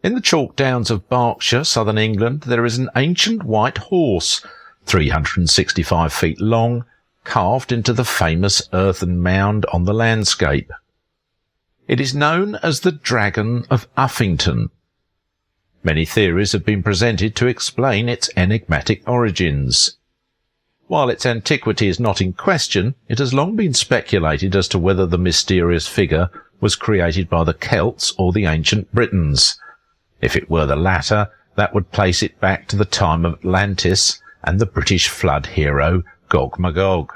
In the chalk downs of Berkshire, southern England, there is an ancient white horse, 365 feet long, carved into the famous earthen mound on the landscape. It is known as the Dragon of Uffington. Many theories have been presented to explain its enigmatic origins. While its antiquity is not in question, it has long been speculated as to whether the mysterious figure was created by the Celts or the ancient Britons. If it were the latter, that would place it back to the time of Atlantis and the British flood hero Gog-Magog.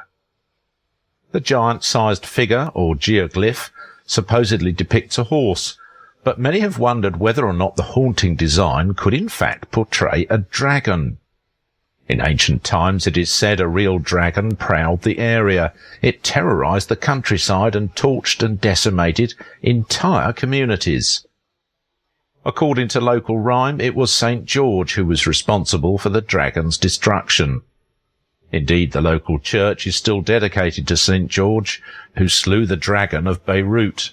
The giant-sized figure, or geoglyph, supposedly depicts a horse, but many have wondered whether or not the haunting design could in fact portray a dragon. In ancient times it is said a real dragon prowled the area. It terrorized the countryside and torched and decimated entire communities. According to local rhyme, it was St. George who was responsible for the dragon's destruction. Indeed, the local church is still dedicated to St. George, who slew the dragon of Beirut.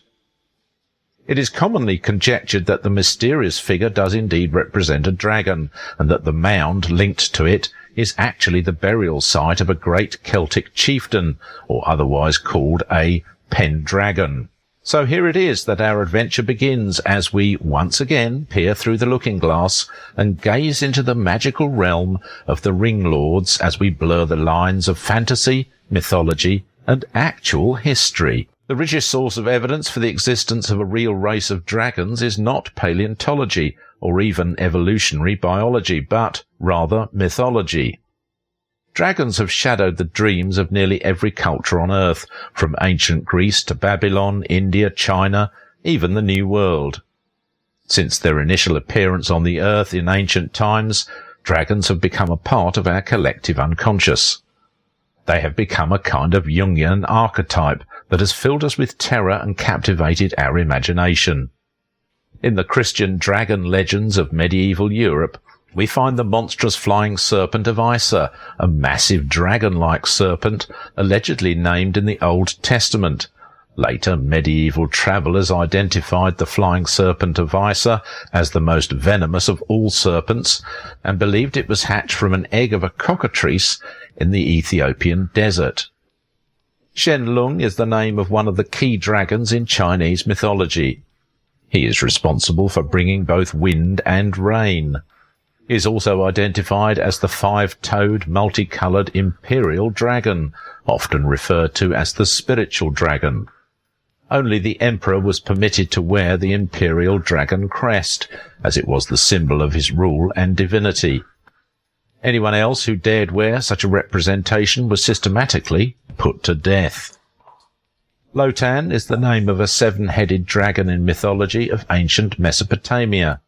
It is commonly conjectured that the mysterious figure does indeed represent a dragon, and that the mound linked to it is actually the burial site of a great Celtic chieftain, or otherwise called a Pendragon. So here it is that our adventure begins as we once again peer through the looking glass and gaze into the magical realm of the ring lords as we blur the lines of fantasy, mythology, and actual history. The richest source of evidence for the existence of a real race of dragons is not paleontology or even evolutionary biology, but rather mythology. Dragons have shadowed the dreams of nearly every culture on Earth, from ancient Greece to Babylon, India, China, even the New World. Since their initial appearance on the Earth in ancient times, dragons have become a part of our collective unconscious. They have become a kind of Jungian archetype that has filled us with terror and captivated our imagination. In the Christian dragon legends of medieval Europe, we find the monstrous flying serpent of Isa, a massive dragon-like serpent allegedly named in the Old Testament. Later, medieval travellers identified the flying serpent of Isa as the most venomous of all serpents and believed it was hatched from an egg of a cockatrice in the Ethiopian desert. Shenlong is the name of one of the key dragons in Chinese mythology. He is responsible for bringing both wind and rain. He is also identified as the five-toed, multicoloured imperial dragon, often referred to as the spiritual dragon. Only the emperor was permitted to wear the imperial dragon crest, as it was the symbol of his rule and divinity. Anyone else who dared wear such a representation was systematically put to death. Lotan is the name of a seven-headed dragon in mythology of ancient Mesopotamia.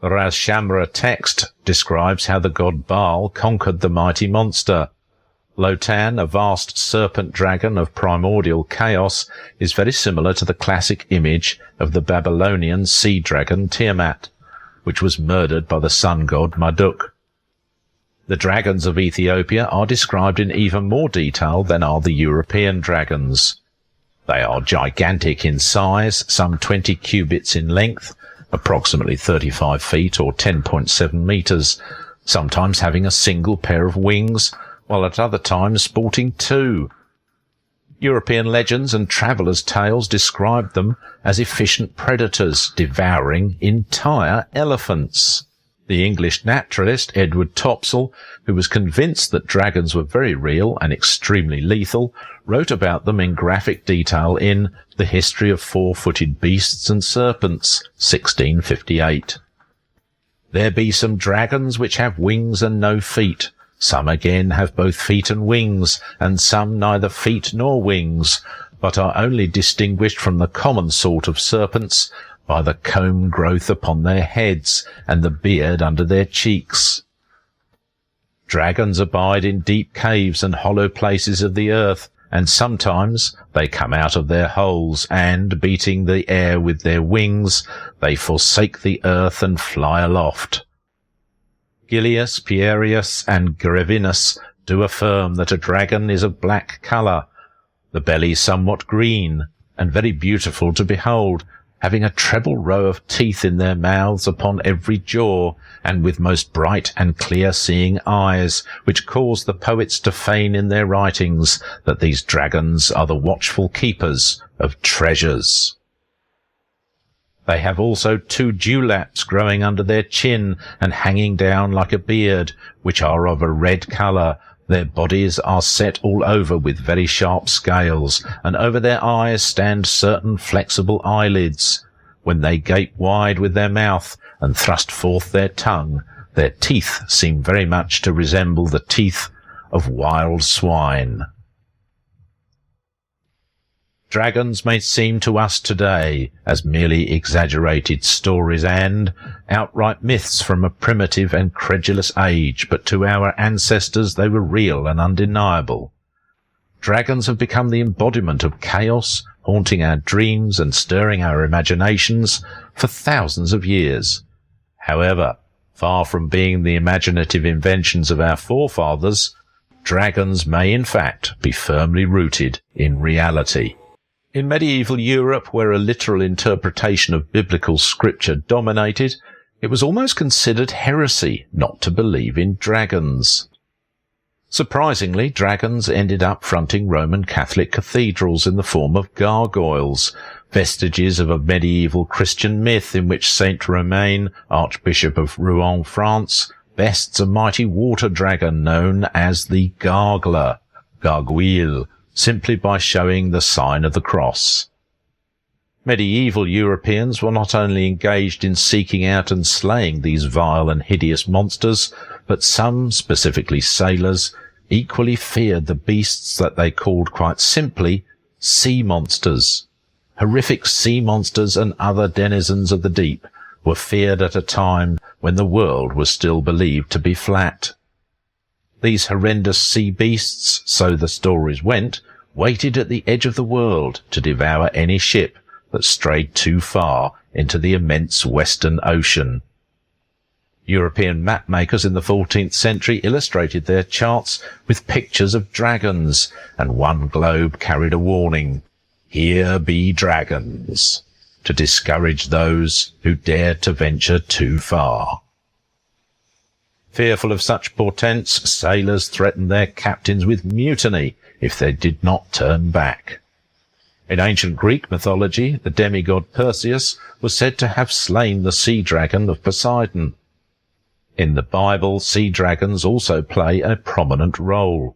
The Ras Shamra text describes how the god Baal conquered the mighty monster. Lotan, a vast serpent dragon of primordial chaos, is very similar to the classic image of the Babylonian sea dragon Tiamat, which was murdered by the sun god Marduk. The dragons of Ethiopia are described in even more detail than are the European dragons. They are gigantic in size, some 20 cubits in length, approximately 35 feet or 10.7 meters, sometimes having a single pair of wings, while at other times sporting two. European legends and travellers' tales describe them as efficient predators devouring entire elephants. The English naturalist Edward Topsell, who was convinced that dragons were very real and extremely lethal, wrote about them in graphic detail in The History of Four-Footed Beasts and Serpents, 1658. There be some dragons which have wings and no feet. Some again have both feet and wings, and some neither feet nor wings, but are only distinguished from the common sort of serpents by the comb growth upon their heads and the beard under their cheeks. Dragons abide in deep caves and hollow places of the earth, and sometimes they come out of their holes, and, beating the air with their wings, they forsake the earth and fly aloft. Gilius, Pierius, and Grevinus do affirm that a dragon is of black colour, the belly somewhat green, and very beautiful to behold, having a treble row of teeth in their mouths upon every jaw, and with most bright and clear-seeing eyes, which cause the poets to feign in their writings that these dragons are the watchful keepers of treasures. They have also 2 dewlaps growing under their chin and hanging down like a beard, which are of a red colour. Their bodies are set all over with very sharp scales, and over their eyes stand certain flexible eyelids. When they gape wide with their mouth and thrust forth their tongue, their teeth seem very much to resemble the teeth of wild swine. Dragons may seem to us today as merely exaggerated stories and outright myths from a primitive and credulous age, but to our ancestors they were real and undeniable. Dragons have become the embodiment of chaos, haunting our dreams and stirring our imaginations for thousands of years. However, far from being the imaginative inventions of our forefathers, dragons may in fact be firmly rooted in reality. In medieval Europe, where a literal interpretation of biblical scripture dominated, it was almost considered heresy not to believe in dragons. Surprisingly, dragons ended up fronting Roman Catholic cathedrals in the form of gargoyles, vestiges of a medieval Christian myth in which Saint Romain, Archbishop of Rouen, France, bests a mighty water dragon known as the Gargler, Gargoyle, simply by showing the sign of the cross. Medieval Europeans were not only engaged in seeking out and slaying these vile and hideous monsters, but some, specifically sailors, equally feared the beasts that they called quite simply sea monsters. Horrific sea monsters and other denizens of the deep were feared at a time when the world was still believed to be flat. These horrendous sea beasts, so the stories went, waited at the edge of the world to devour any ship that strayed too far into the immense western ocean. European mapmakers in the 14th century illustrated their charts with pictures of dragons, and one globe carried a warning, "Here be dragons," to discourage those who dared to venture too far. Fearful of such portents, sailors threatened their captains with mutiny if they did not turn back. In ancient Greek mythology, the demigod Perseus was said to have slain the sea dragon of Poseidon. In the Bible, sea dragons also play a prominent role.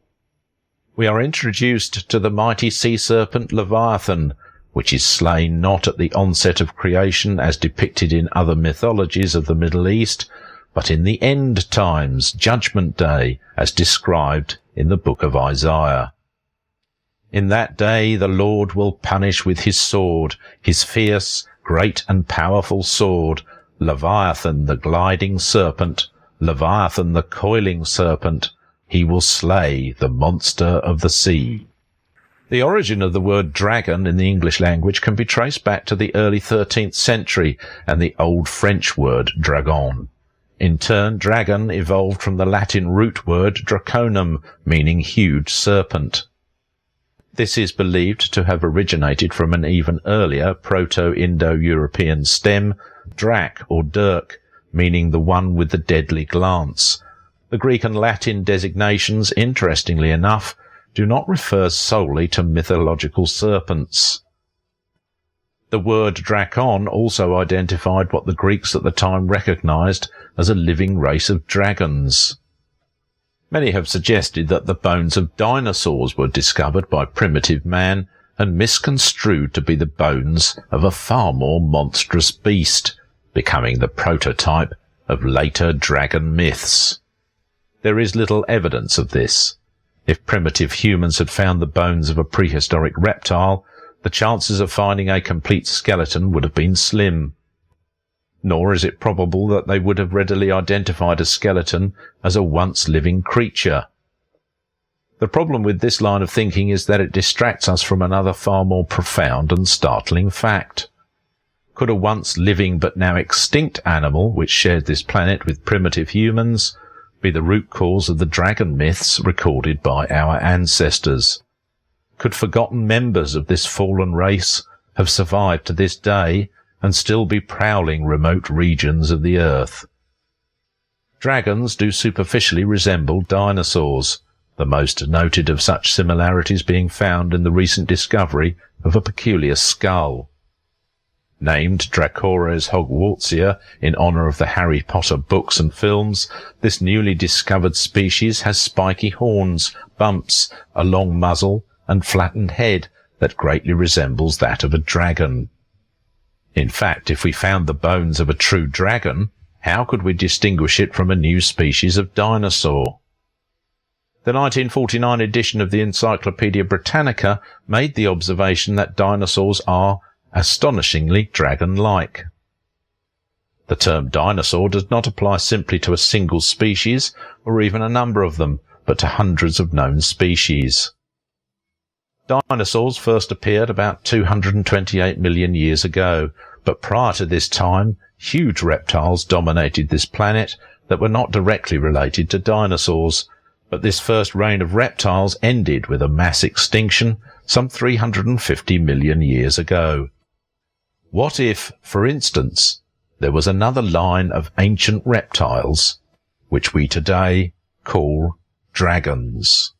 We are introduced to the mighty sea serpent Leviathan, which is slain not at the onset of creation as depicted in other mythologies of the Middle East, but in the end times, Judgment Day, as described in the book of Isaiah. In that day the Lord will punish with his sword, his fierce, great and powerful sword, Leviathan the gliding serpent, Leviathan the coiling serpent. He will slay the monster of the sea. The origin of the word dragon in the English language can be traced back to the early 13th century and the Old French word dragon. In turn, dragon evolved from the Latin root word draconum, meaning huge serpent. This is believed to have originated from an even earlier Proto-Indo-European stem, drac or dirk, meaning the one with the deadly glance. The Greek and Latin designations, interestingly enough, do not refer solely to mythological serpents. The word dracon also identified what the Greeks at the time recognized as a living race of dragons. Many have suggested that the bones of dinosaurs were discovered by primitive man and misconstrued to be the bones of a far more monstrous beast, becoming the prototype of later dragon myths. There is little evidence of this. If primitive humans had found the bones of a prehistoric reptile, the chances of finding a complete skeleton would have been slim. Nor is it probable that they would have readily identified a skeleton as a once-living creature. The problem with this line of thinking is that it distracts us from another far more profound and startling fact. Could a once-living but now extinct animal, which shared this planet with primitive humans, be the root cause of the dragon myths recorded by our ancestors? Could forgotten members of this fallen race have survived to this day and still be prowling remote regions of the earth. Dragons do superficially resemble dinosaurs, the most noted of such similarities being found in the recent discovery of a peculiar skull. Named DRACORES hogwartsia in honour of the Harry Potter books and films, this newly discovered species has spiky horns, bumps, a long muzzle, and flattened head that greatly resembles that of a dragon. In fact, if we found the bones of a true dragon, how could we distinguish it from a new species of dinosaur? The 1949 edition of the Encyclopaedia Britannica made the observation that dinosaurs are astonishingly dragon-like. The term dinosaur does not apply simply to a single species or even a number of them, but to hundreds of known species. Dinosaurs first appeared about 228 million years ago, but prior to this time, huge reptiles dominated this planet that were not directly related to dinosaurs, but this first reign of reptiles ended with a mass extinction some 350 million years ago. What if, for instance, there was another line of ancient reptiles, which we today call dragons?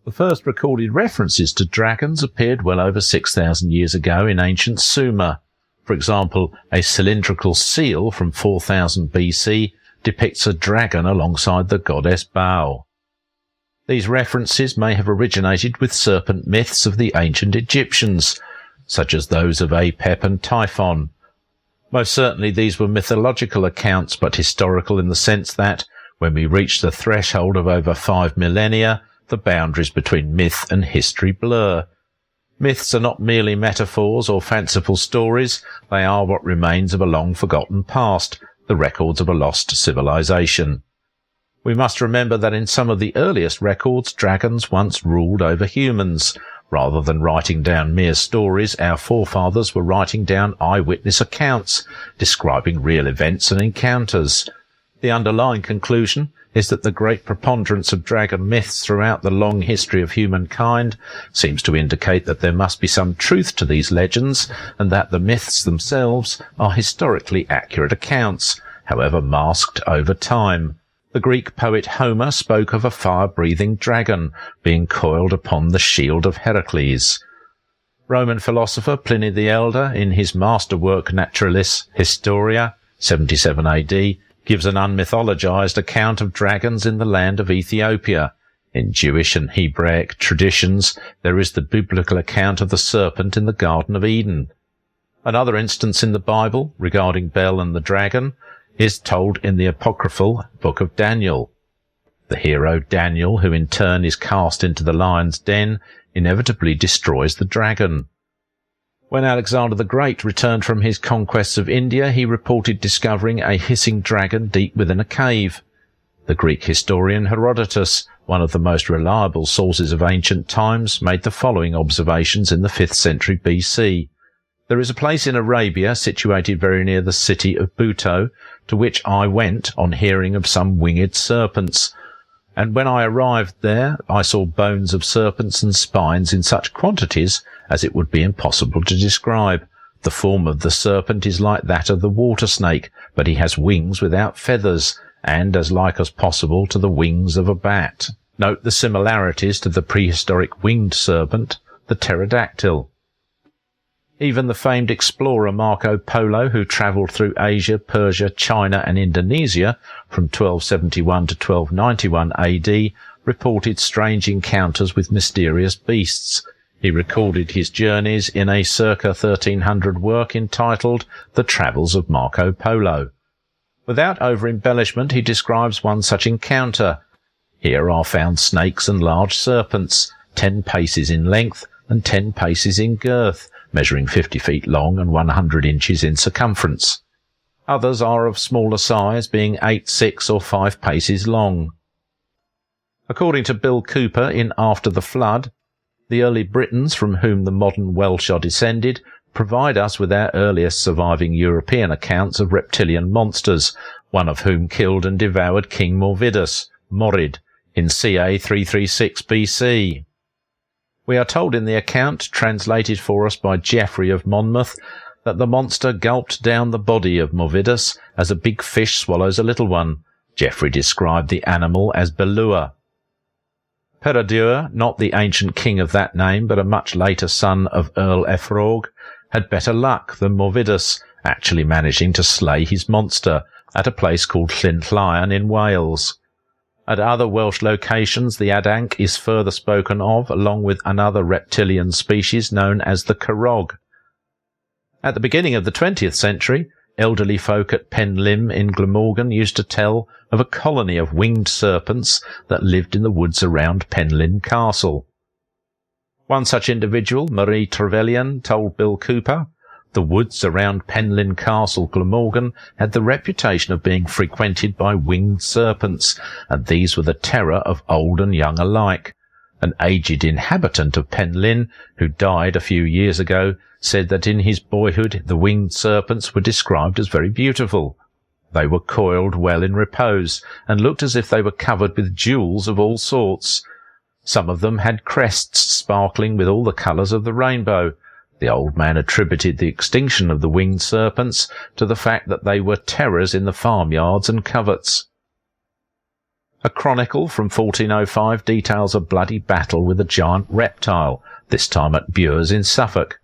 The first recorded references to dragons appeared well over 6,000 years ago in ancient Sumer. For example, a cylindrical seal from 4000 BC depicts a dragon alongside the goddess Baal. These references may have originated with serpent myths of the ancient Egyptians, such as those of Apep and Typhon. Most certainly these were mythological accounts, but historical in the sense that, when we reach the threshold of over 5 millennia, the boundaries between myth and history blur. Myths are not merely metaphors or fanciful stories, they are what remains of a long-forgotten past, the records of a lost civilization. We must remember that in some of the earliest records, dragons once ruled over humans. Rather than writing down mere stories, our forefathers were writing down eyewitness accounts, describing real events and encounters. The underlying conclusion is that the great preponderance of dragon myths throughout the long history of humankind seems to indicate that there must be some truth to these legends, and that the myths themselves are historically accurate accounts, however masked over time. The Greek poet Homer spoke of a fire-breathing dragon being coiled upon the shield of Heracles. Roman philosopher Pliny the Elder, in his masterwork Naturalis Historia, 77 AD, gives an unmythologized account of dragons in the land of Ethiopia. In Jewish and Hebraic traditions, there is the biblical account of the serpent in the Garden of Eden. Another instance in the Bible regarding Bel and the dragon is told in the apocryphal Book of Daniel. The hero Daniel, who in turn is cast into the lion's den, inevitably destroys the dragon. When Alexander the Great returned from his conquests of India, he reported discovering a hissing dragon deep within a cave. The Greek historian Herodotus, one of the most reliable sources of ancient times, made the following observations in the 5th century BC. There is a place in Arabia, situated very near the city of Buto, to which I went on hearing of some winged serpents. And when I arrived there, I saw bones of serpents and spines in such quantities as it would be impossible to describe. The form of the serpent is like that of the water snake, but he has wings without feathers, and as like as possible to the wings of a bat. Note the similarities to the prehistoric winged serpent, the pterodactyl. Even the famed explorer Marco Polo, who travelled through Asia, Persia, China and Indonesia from 1271 to 1291 AD, reported strange encounters with mysterious beasts. He recorded his journeys in a circa 1300 work entitled The Travels of Marco Polo. Without over-embellishment, he describes one such encounter. Here are found snakes and large serpents, 10 paces in length and 10 paces in girth, measuring 50 feet long and 100 inches in circumference. Others are of smaller size, being 8, 6 or 5 paces long. According to Bill Cooper in After the Flood, the early Britons, from whom the modern Welsh are descended, provide us with our earliest surviving European accounts of reptilian monsters, one of whom killed and devoured King Morvidus, Morid, in ca. 336 BC. We are told in the account, translated for us by Geoffrey of Monmouth, that the monster gulped down the body of Morvidus as a big fish swallows a little one. Geoffrey described the animal as Belua. Peredur, not the ancient king of that name, but a much later son of Earl Efrog, had better luck than Morvidus, actually managing to slay his monster at a place called Llynllion in Wales. At other Welsh locations, the Adanc is further spoken of, along with another reptilian species known as the Carog. At the beginning of the 20th century, elderly folk at Penllyn in Glamorgan used to tell of a colony of winged serpents that lived in the woods around Penllyn Castle. One such individual, Marie Trevelyan, told Bill Cooper, the woods around Penllyn Castle, Glamorgan, had the reputation of being frequented by winged serpents, and these were the terror of old and young alike. An aged inhabitant of Penllyn, who died a few years ago, said that in his boyhood the winged serpents were described as very beautiful. They were coiled well in repose, and looked as if they were covered with jewels of all sorts. Some of them had crests sparkling with all the colours of the rainbow. The old man attributed the extinction of the winged serpents to the fact that they were terrors in the farmyards and coverts. A chronicle from 1405 details a bloody battle with a giant reptile, this time at Bures in Suffolk.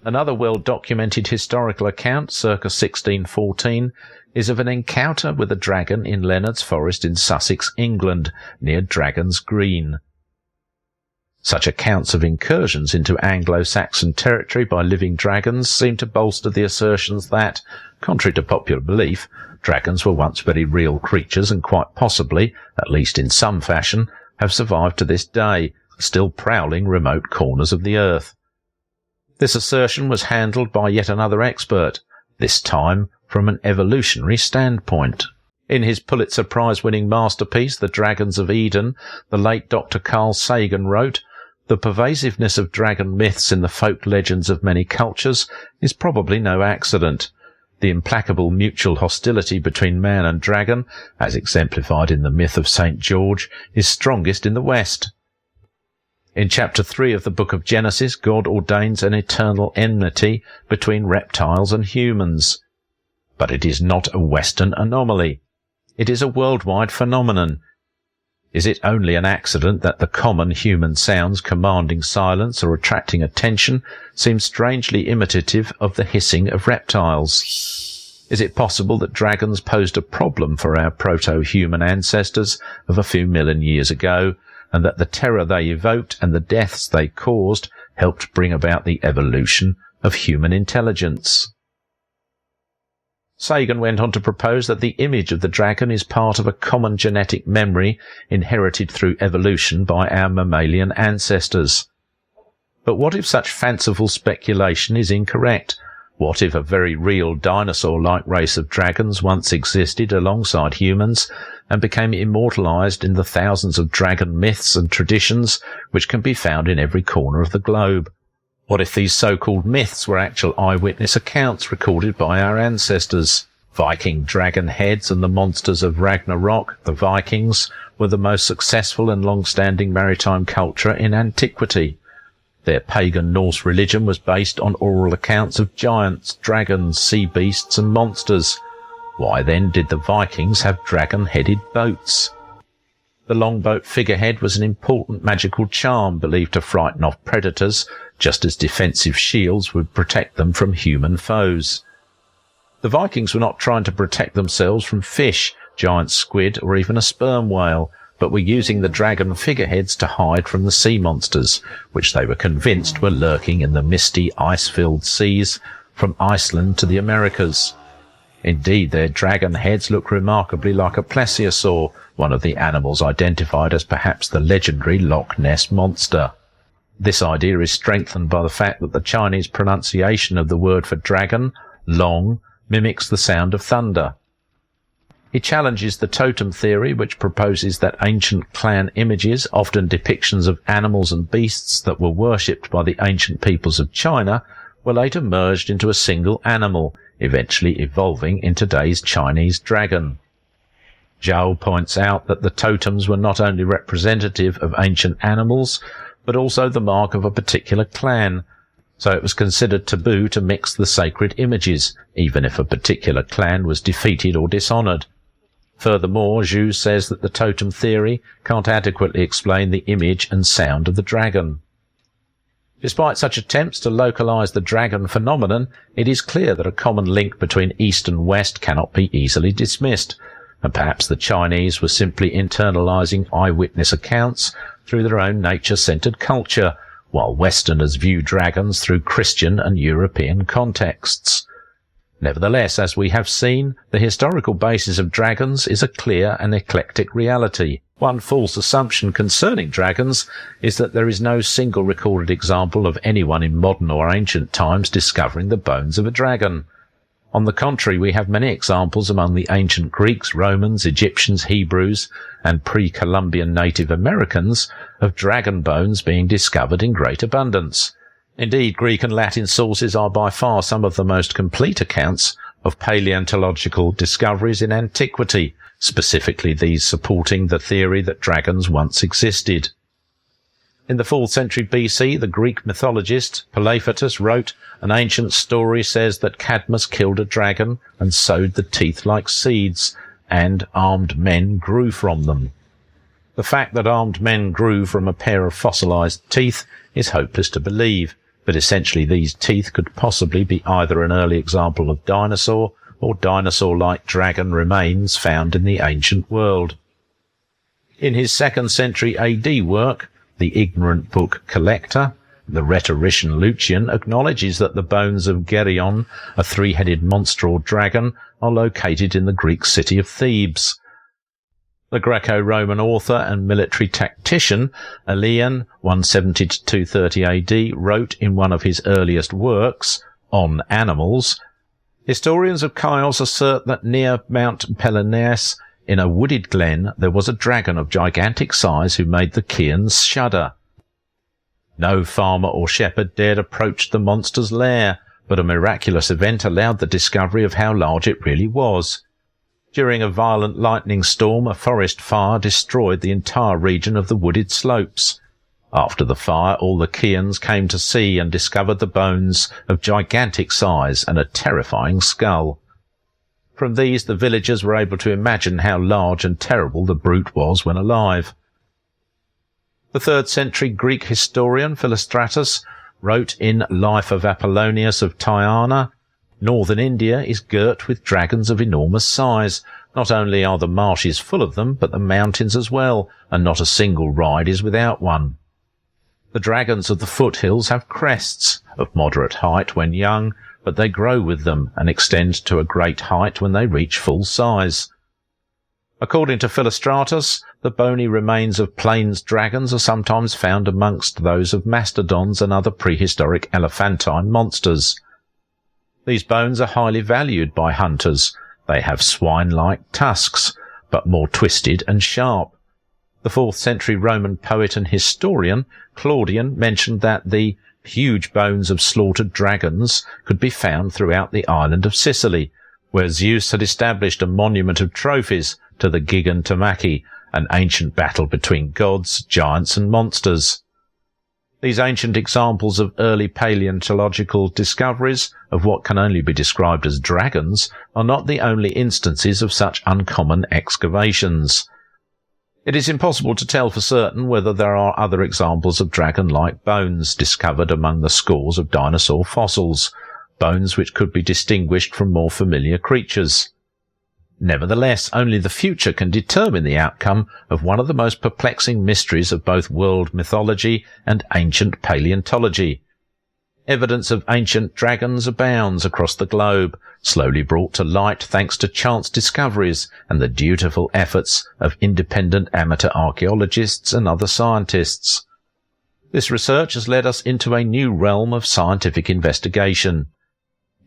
Another well-documented historical account, circa 1614, is of an encounter with a dragon in Leonard's Forest in Sussex, England, near Dragon's Green. Such accounts of incursions into Anglo-Saxon territory by living dragons seem to bolster the assertions that, contrary to popular belief, dragons were once very real creatures and quite possibly, at least in some fashion, have survived to this day, still prowling remote corners of the earth. This assertion was handled by yet another expert, this time from an evolutionary standpoint. In his Pulitzer Prize-winning masterpiece, The Dragons of Eden, the late Dr. Carl Sagan wrote, "The pervasiveness of dragon myths in the folk legends of many cultures is probably no accident. The implacable mutual hostility between man and dragon, as exemplified in the myth of St. George, is strongest in the West. In chapter 3 of the book of Genesis, God ordains an eternal enmity between reptiles and humans. But it is not a Western anomaly. It is a worldwide phenomenon. Is it only an accident that the common human sounds commanding silence or attracting attention seem strangely imitative of the hissing of reptiles? Is it possible that dragons posed a problem for our proto-human ancestors of a few million years ago, and that the terror they evoked and the deaths they caused helped bring about the evolution of human intelligence?" Sagan went on to propose that the image of the dragon is part of a common genetic memory inherited through evolution by our mammalian ancestors. But what if such fanciful speculation is incorrect? What if a very real dinosaur-like race of dragons once existed alongside humans and became immortalized in the thousands of dragon myths and traditions which can be found in every corner of the globe? What if these so-called myths were actual eyewitness accounts recorded by our ancestors? Viking dragon heads and the monsters of Ragnarok, the Vikings, were the most successful and long-standing maritime culture in antiquity. Their pagan Norse religion was based on oral accounts of giants, dragons, sea beasts and monsters. Why then did the Vikings have dragon-headed boats? The longboat figurehead was an important magical charm believed to frighten off predators, just as defensive shields would protect them from human foes. The Vikings were not trying to protect themselves from fish, giant squid or even a sperm whale, but were using the dragon figureheads to hide from the sea monsters, which they were convinced were lurking in the misty, ice-filled seas from Iceland to the Americas. Indeed, their dragon heads look remarkably like a plesiosaur, one of the animals identified as perhaps the legendary Loch Ness monster. This idea is strengthened by the fact that the Chinese pronunciation of the word for dragon, long, mimics the sound of thunder. He challenges the totem theory, which proposes that ancient clan images, often depictions of animals and beasts that were worshipped by the ancient peoples of China, were later merged into a single animal, eventually evolving in today's Chinese dragon. Zhao points out that the totems were not only representative of ancient animals, but also the mark of a particular clan, so it was considered taboo to mix the sacred images, even if a particular clan was defeated or dishonoured. Furthermore, Zhu says that the totem theory can't adequately explain the image and sound of the dragon. Despite such attempts to localise the dragon phenomenon, it is clear that a common link between East and West cannot be easily dismissed, and perhaps the Chinese were simply internalising eyewitness accounts through their own nature-centred culture, while Westerners view dragons through Christian and European contexts. Nevertheless, as we have seen, the historical basis of dragons is a clear and eclectic reality. One false assumption concerning dragons is that there is no single recorded example of anyone in modern or ancient times discovering the bones of a dragon. On the contrary, we have many examples among the ancient Greeks, Romans, Egyptians, Hebrews, and pre-Columbian Native Americans of dragon bones being discovered in great abundance. Indeed, Greek and Latin sources are by far some of the most complete accounts of paleontological discoveries in antiquity, specifically these supporting the theory that dragons once existed. In the 4th century BC, the Greek mythologist Paleontological wrote, "An ancient story says that Cadmus killed a dragon and sowed the teeth like seeds, and armed men grew from them." The fact that armed men grew from a pair of fossilized teeth is hopeless to believe, but essentially these teeth could possibly be either an early example of dinosaur or dinosaur-like dragon remains found in the ancient world. In his 2nd century AD work, The Ignorant Book Collector, the rhetorician Lucian acknowledges that the bones of Geryon, a three-headed monster or dragon, are located in the Greek city of Thebes. The Greco-Roman author and military tactician Aelian, 170 to 230 AD, wrote in one of his earliest works, On Animals, "Historians of Chios assert that near Mount Pelenaeus, in a wooded glen, there was a dragon of gigantic size who made the Chians shudder. No farmer or shepherd dared approach the monster's lair, but a miraculous event allowed the discovery of how large it really was. During a violent lightning storm, a forest fire destroyed the entire region of the wooded slopes. After the fire, all the Chians came to see and discovered the bones of gigantic size and a terrifying skull. From these, the villagers were able to imagine how large and terrible the brute was when alive." The 3rd century Greek historian Philostratus wrote in Life of Apollonius of Tyana, "Northern India is girt with dragons of enormous size. Not only are the marshes full of them, but the mountains as well, and not a single ride is without one. The dragons of the foothills have crests, of moderate height when young, but they grow with them and extend to a great height when they reach full size." According to Philostratus, the bony remains of plains dragons are sometimes found amongst those of mastodons and other prehistoric elephantine monsters. These bones are highly valued by hunters. They have swine-like tusks, but more twisted and sharp. The 4th century Roman poet and historian Claudian mentioned that the huge bones of slaughtered dragons could be found throughout the island of Sicily, where Zeus had established a monument of trophies to the Gigantomachy, an ancient battle between gods, giants and monsters. These ancient examples of early paleontological discoveries of what can only be described as dragons are not the only instances of such uncommon excavations. It is impossible to tell for certain whether there are other examples of dragon-like bones discovered among the scores of dinosaur fossils, bones which could be distinguished from more familiar creatures. Nevertheless, only the future can determine the outcome of one of the most perplexing mysteries of both world mythology and ancient paleontology. Evidence of ancient dragons abounds across the globe, slowly brought to light thanks to chance discoveries and the dutiful efforts of independent amateur archaeologists and other scientists. This research has led us into a new realm of scientific investigation.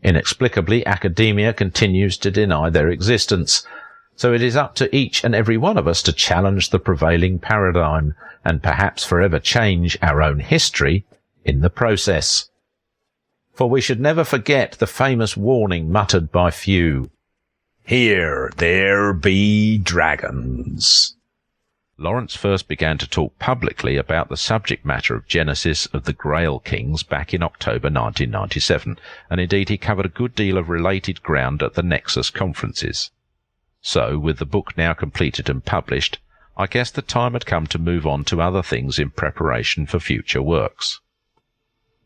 Inexplicably, academia continues to deny their existence, so it is up to each and every one of us to challenge the prevailing paradigm and perhaps forever change our own history in the process. For we should never forget the famous warning muttered by few, "Here there be dragons." Lawrence first began to talk publicly about the subject matter of Genesis of the Grail kings back in October 1997, and indeed he covered a good deal of related ground at the Nexus conferences. So, with the book now completed and published, I guess the time had come to move on to other things in preparation for future works.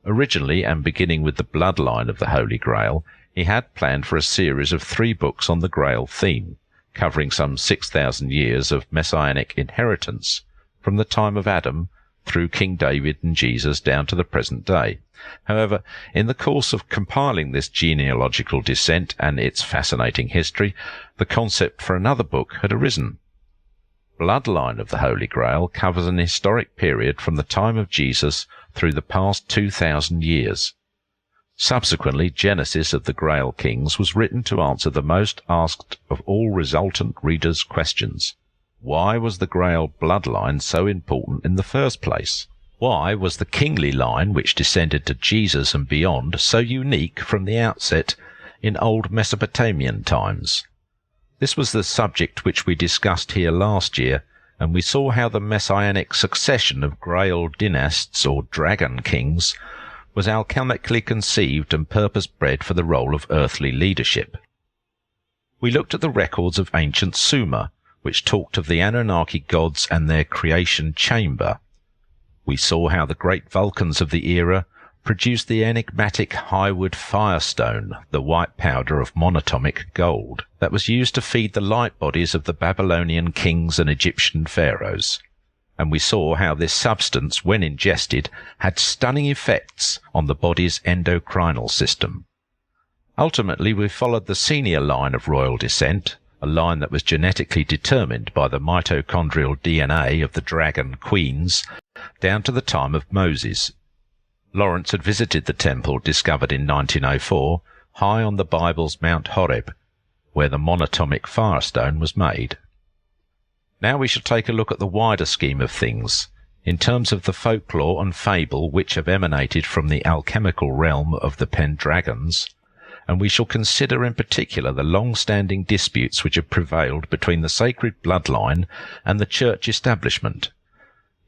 Originally, and beginning with the bloodline of the Holy Grail, he had planned for a series of 3 books on the Grail theme, covering some 6,000 years of messianic inheritance from the time of Adam through King David and Jesus down to the present day. However, in the course of compiling this genealogical descent and its fascinating history, the concept for another book had arisen. Bloodline of the Holy Grail covers an historic period from the time of Jesus through the past 2,000 years. Subsequently, Genesis of the Grail Kings was written to answer the most asked of all resultant readers' questions. Why was the Grail bloodline so important in the first place? Why was the kingly line which descended to Jesus and beyond so unique from the outset in old Mesopotamian times? This was the subject which we discussed here last year, and we saw how the messianic succession of Grail dynasts or dragon kings was alchemically conceived and purpose-bred for the role of earthly leadership. We looked at the records of ancient Sumer, which talked of the Anunnaki gods and their creation chamber. We saw how the great Vulcans of the era produced the enigmatic Highwood firestone, the white powder of monatomic gold, that was used to feed the light bodies of the Babylonian kings and Egyptian pharaohs. And we saw how this substance, when ingested, had stunning effects on the body's endocrinal system. Ultimately, we followed the senior line of royal descent, a line that was genetically determined by the mitochondrial DNA of the dragon queens, down to the time of Moses. Lawrence had visited the temple discovered in 1904, high on the Bible's Mount Horeb, where the monatomic firestone was made. Now we shall take a look at the wider scheme of things, in terms of the folklore and fable which have emanated from the alchemical realm of the Pendragons, and we shall consider in particular the long-standing disputes which have prevailed between the sacred bloodline and the church establishment.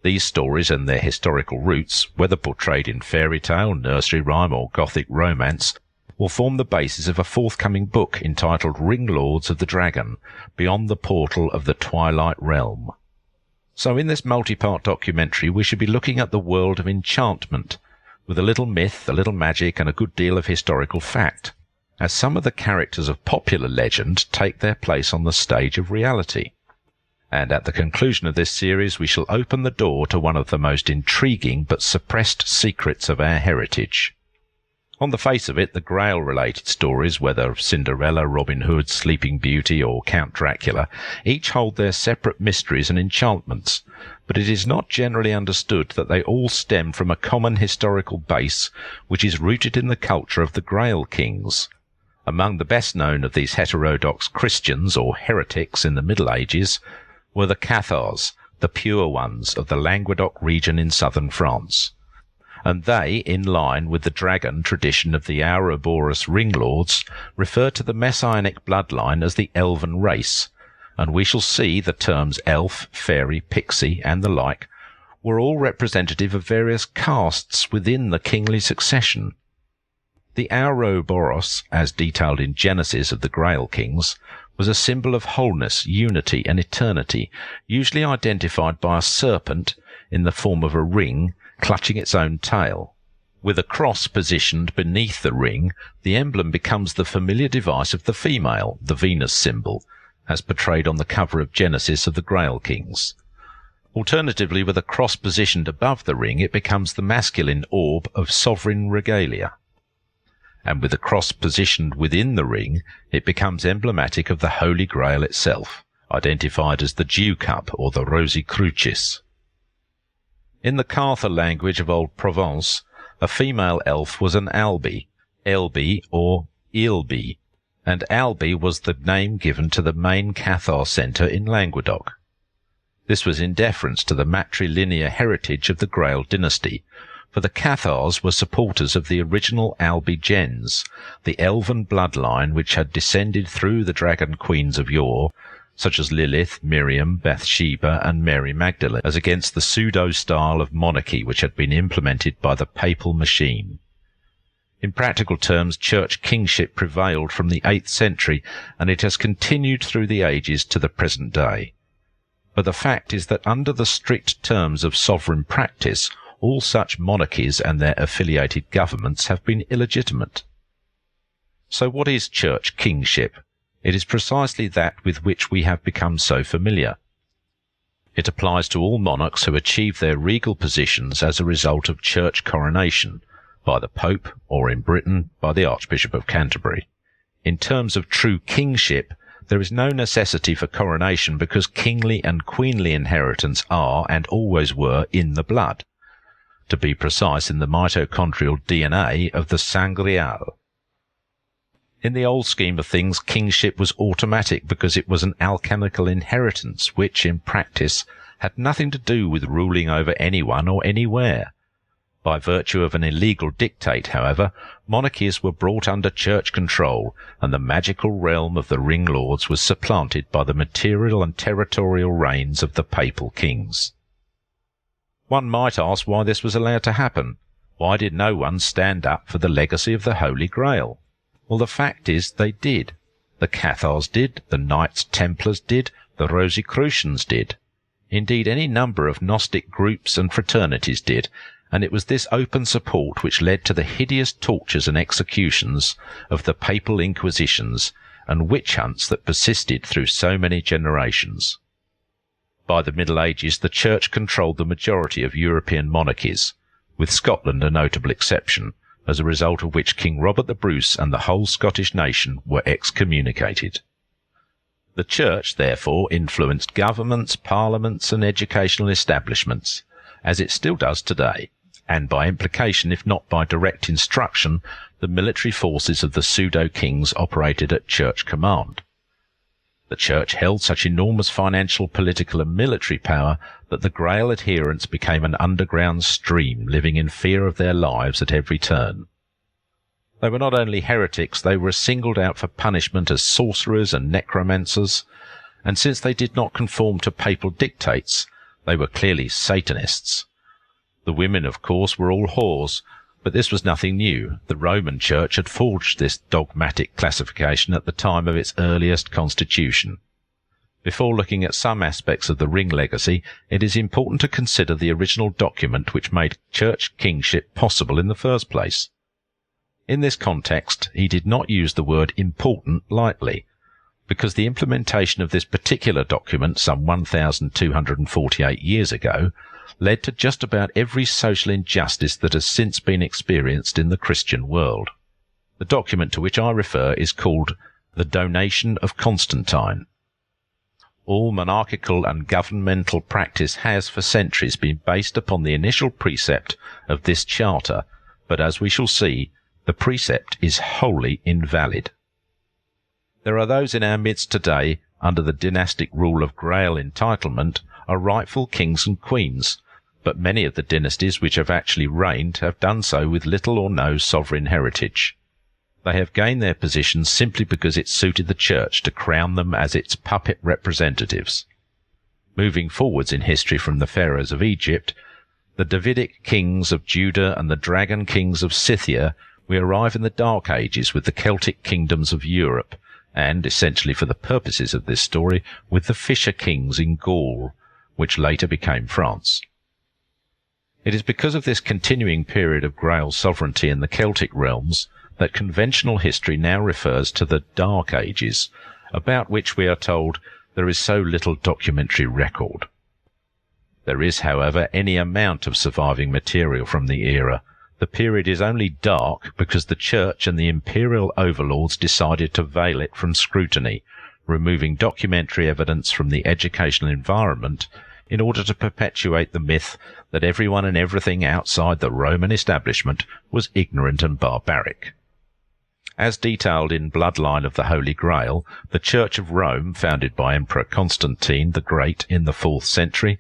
These stories and their historical roots, whether portrayed in fairy tale, nursery rhyme, or Gothic romance, will form the basis of a forthcoming book entitled Ring Lords of the Dragon, Beyond the Portal of the Twilight Realm. So in this multi-part documentary we should be looking at the world of enchantment, with a little myth, a little magic, and a good deal of historical fact, as some of the characters of popular legend take their place on the stage of reality. And at the conclusion of this series we shall open the door to one of the most intriguing but suppressed secrets of our heritage. On the face of it, the Grail-related stories, whether of Cinderella, Robin Hood, Sleeping Beauty, or Count Dracula, each hold their separate mysteries and enchantments, but it is not generally understood that they all stem from a common historical base which is rooted in the culture of the Grail kings. Among the best known of these heterodox Christians, or heretics, in the Middle Ages, were the Cathars, the pure ones of the Languedoc region in southern France. And they, in line with the dragon tradition of the Ouroboros ringlords, refer to the messianic bloodline as the elven race, and we shall see the terms elf, fairy, pixie, and the like were all representative of various castes within the kingly succession. The Ouroboros, as detailed in Genesis of the Grail kings, was a symbol of wholeness, unity, and eternity, usually identified by a serpent in the form of a ring clutching its own tail. With a cross positioned beneath the ring, the emblem becomes the familiar device of the female, the Venus symbol, as portrayed on the cover of Genesis of the Grail kings. Alternatively, with a cross positioned above the ring, it becomes the masculine orb of sovereign regalia. And with a cross positioned within the ring, it becomes emblematic of the Holy Grail itself, identified as the Dew Cup or the Rosi Crucis. In the Cartha language of Old Provence, a female elf was an Albi, Elbi or Ilbi, and Albi was the name given to the main Cathar centre in Languedoc. This was in deference to the matrilinear heritage of the Grail dynasty, for the Cathars were supporters of the original Albi gens, the elven bloodline which had descended through the dragon queens of yore, such as Lilith, Miriam, Bathsheba, and Mary Magdalene, as against the pseudo-style of monarchy which had been implemented by the papal machine. In practical terms, church kingship prevailed from the 8th century, and it has continued through the ages to the present day. But the fact is that under the strict terms of sovereign practice, all such monarchies and their affiliated governments have been illegitimate. So what is church kingship? It is precisely that with which we have become so familiar. It applies to all monarchs who achieve their regal positions as a result of church coronation, by the Pope, or in Britain, by the Archbishop of Canterbury. In terms of true kingship, there is no necessity for coronation because kingly and queenly inheritance are, and always were, in the blood. To be precise, in the mitochondrial DNA of the sangreal. In the old scheme of things, kingship was automatic because it was an alchemical inheritance which, in practice, had nothing to do with ruling over anyone or anywhere. By virtue of an illegal dictate, however, monarchies were brought under church control, and the magical realm of the ring lords was supplanted by the material and territorial reigns of the papal kings. One might ask why this was allowed to happen. Why did no one stand up for the legacy of the Holy Grail? Well, the fact is they did. The Cathars did, the Knights Templars did, the Rosicrucians did. Indeed, any number of Gnostic groups and fraternities did, and it was this open support which led to the hideous tortures and executions of the papal inquisitions and witch hunts that persisted through so many generations. By the Middle Ages, the Church controlled the majority of European monarchies, with Scotland a notable exception, as a result of which King Robert the Bruce and the whole Scottish nation were excommunicated. The Church, therefore, influenced governments, parliaments, and educational establishments, as it still does today, and by implication, if not by direct instruction, the military forces of the pseudo-kings operated at church command. The Church held such enormous financial, political, and military power that the Grail adherents became an underground stream, living in fear of their lives at every turn. They were not only heretics, they were singled out for punishment as sorcerers and necromancers, and since they did not conform to papal dictates, they were clearly Satanists. The women, of course, were all whores, but this was nothing new. The Roman Church had forged this dogmatic classification at the time of its earliest constitution. Before looking at some aspects of the ring legacy, it is important to consider the original document which made church kingship possible in the first place. In this context, he did not use the word important lightly, because the implementation of this particular document some 1,248 years ago led to just about every social injustice that has since been experienced in the Christian world. The document to which I refer is called the Donation of Constantine. All monarchical and governmental practice has for centuries been based upon the initial precept of this charter, but as we shall see, the precept is wholly invalid. There are those in our midst today, under the dynastic rule of Grail entitlement, are rightful kings and queens, but many of the dynasties which have actually reigned have done so with little or no sovereign heritage. They have gained their positions simply because it suited the Church to crown them as its puppet representatives. Moving forwards in history from the pharaohs of Egypt, the Davidic kings of Judah and the dragon kings of Scythia, we arrive in the Dark Ages with the Celtic kingdoms of Europe, and, essentially for the purposes of this story, with the Fisher kings in Gaul, which later became France. It is because of this continuing period of Grail sovereignty in the Celtic realms that conventional history now refers to the Dark Ages, about which we are told there is so little documentary record. There is, however, any amount of surviving material from the era. The period is only dark because the Church and the imperial overlords decided to veil it from scrutiny, removing documentary evidence from the educational environment in order to perpetuate the myth that everyone and everything outside the Roman establishment was ignorant and barbaric. As detailed in Bloodline of the Holy Grail, the Church of Rome, founded by Emperor Constantine the Great in the 4th century,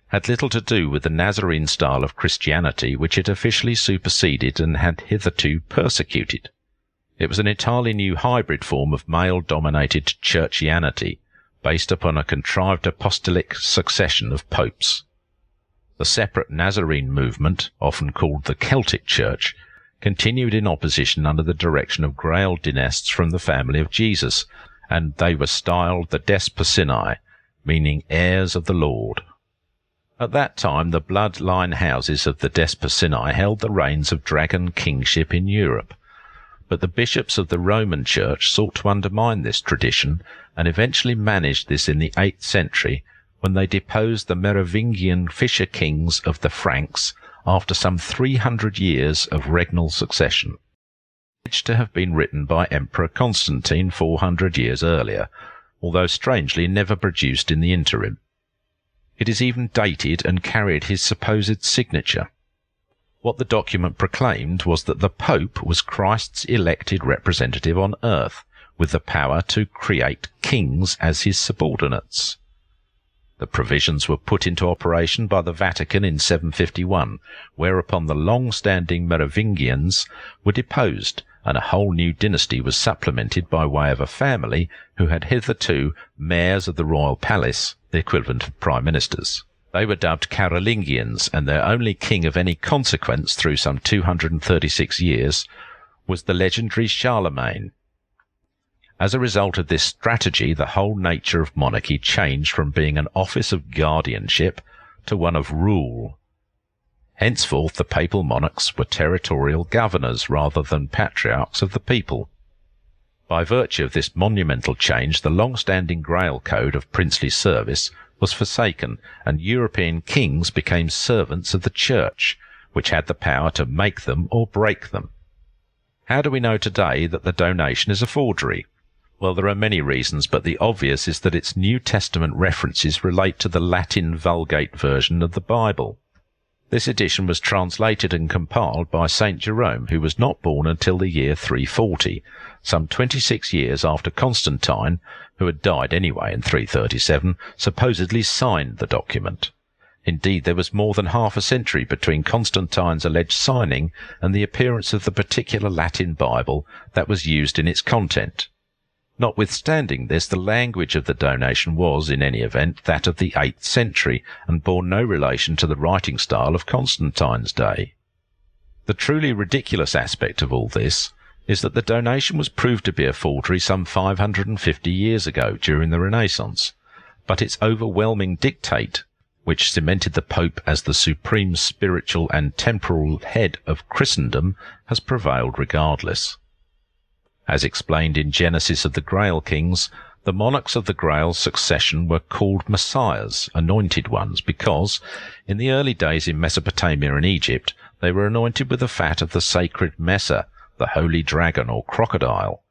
had little to do with the Nazarene style of Christianity which it officially superseded and had hitherto persecuted. It was an entirely new hybrid form of male-dominated churchianity, based upon a contrived apostolic succession of popes. The separate Nazarene movement, often called the Celtic Church, continued in opposition under the direction of Grail dynasts from the family of Jesus, and they were styled the Despacini, meaning heirs of the Lord. At that time the bloodline houses of the Despacini held the reins of dragon kingship in Europe, but the bishops of the Roman Church sought to undermine this tradition and eventually managed this in the 8th century when they deposed the Merovingian fisher kings of the Franks after some 300 years of regnal succession. Alleged to have been written by Emperor Constantine 400 years earlier, although strangely never produced in the interim. It is even dated and carried his supposed signature. What the document proclaimed was that the Pope was Christ's elected representative on earth, with the power to create kings as his subordinates. The provisions were put into operation by the Vatican in 751, whereupon the long-standing Merovingians were deposed, and a whole new dynasty was supplemented by way of a family who had hitherto mayors of the royal palace, the equivalent of prime ministers. They were dubbed Carolingians, and their only king of any consequence through some 236 years was the legendary Charlemagne. As a result of this strategy, the whole nature of monarchy changed from being an office of guardianship to one of rule. Henceforth the papal monarchs were territorial governors rather than patriarchs of the people. By virtue of this monumental change, the long-standing Grail code of princely service was forsaken, and European kings became servants of the Church, which had the power to make them or break them. How do we know today that the donation is a forgery? Well, there are many reasons, but the obvious is that its New Testament references relate to the Latin Vulgate version of the Bible. This edition was translated and compiled by St. Jerome, who was not born until the year 340, some 26 years after Constantine, who had died anyway in 337, supposedly signed the document. Indeed, there was more than half a century between Constantine's alleged signing and the appearance of the particular Latin Bible that was used in its content. Notwithstanding this, the language of the donation was, in any event, that of the 8th century, and bore no relation to the writing style of Constantine's day. The truly ridiculous aspect of all this is that the donation was proved to be a forgery some 550 years ago during the Renaissance, but its overwhelming dictate, which cemented the Pope as the supreme spiritual and temporal head of Christendom, has prevailed regardless. As explained in Genesis of the Grail Kings, the monarchs of the Grail succession were called messiahs, anointed ones, because, in the early days in Mesopotamia and Egypt, they were anointed with the fat of the sacred Mesa, the holy dragon or crocodile.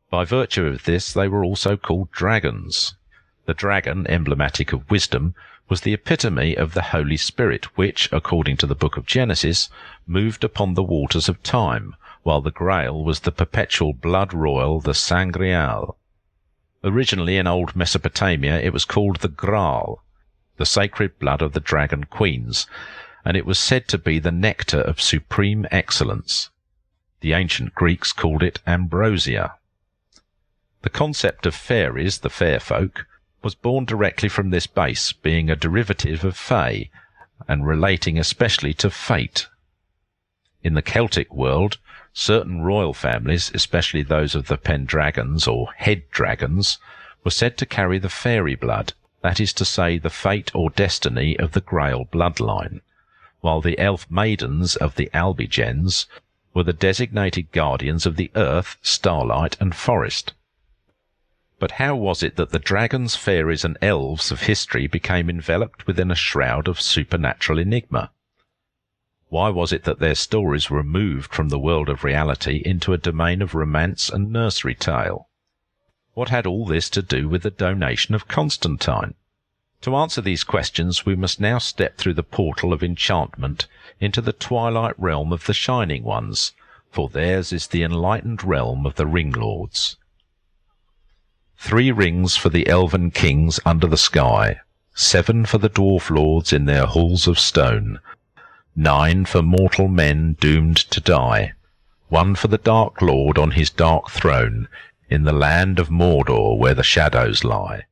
By virtue of this, they were also called dragons. The dragon, emblematic of wisdom, was the epitome of the Holy Spirit, which, according to the book of Genesis, moved upon the waters of time, while the Grail was the perpetual blood royal, the Sangreal. Originally in old Mesopotamia it was called the Grail, the sacred blood of the dragon queens, and it was said to be the nectar of supreme excellence. The ancient Greeks called it ambrosia. The concept of fairies, the fair folk, was born directly from this base, being a derivative of fae, and relating especially to fate. In the Celtic world, certain royal families, especially those of the Pendragons or head dragons, were said to carry the fairy blood, that is to say, the fate or destiny of the Grail bloodline, while the elf maidens of the Albigens were the designated guardians of the earth, starlight, and forest. But how was it that the dragons, fairies, and elves of history became enveloped within a shroud of supernatural enigma? Why was it that their stories were moved from the world of reality into a domain of romance and nursery tale? What had all this to do with the donation of Constantine? To answer these questions, we must now step through the portal of enchantment into the twilight realm of the Shining Ones, for theirs is the enlightened realm of the Ringlords. 3 rings for the elven kings under the sky, 7 for the dwarf lords in their halls of stone, 9 for mortal men doomed to die, 1 for the Dark Lord on his dark throne, in the land of Mordor where the shadows lie.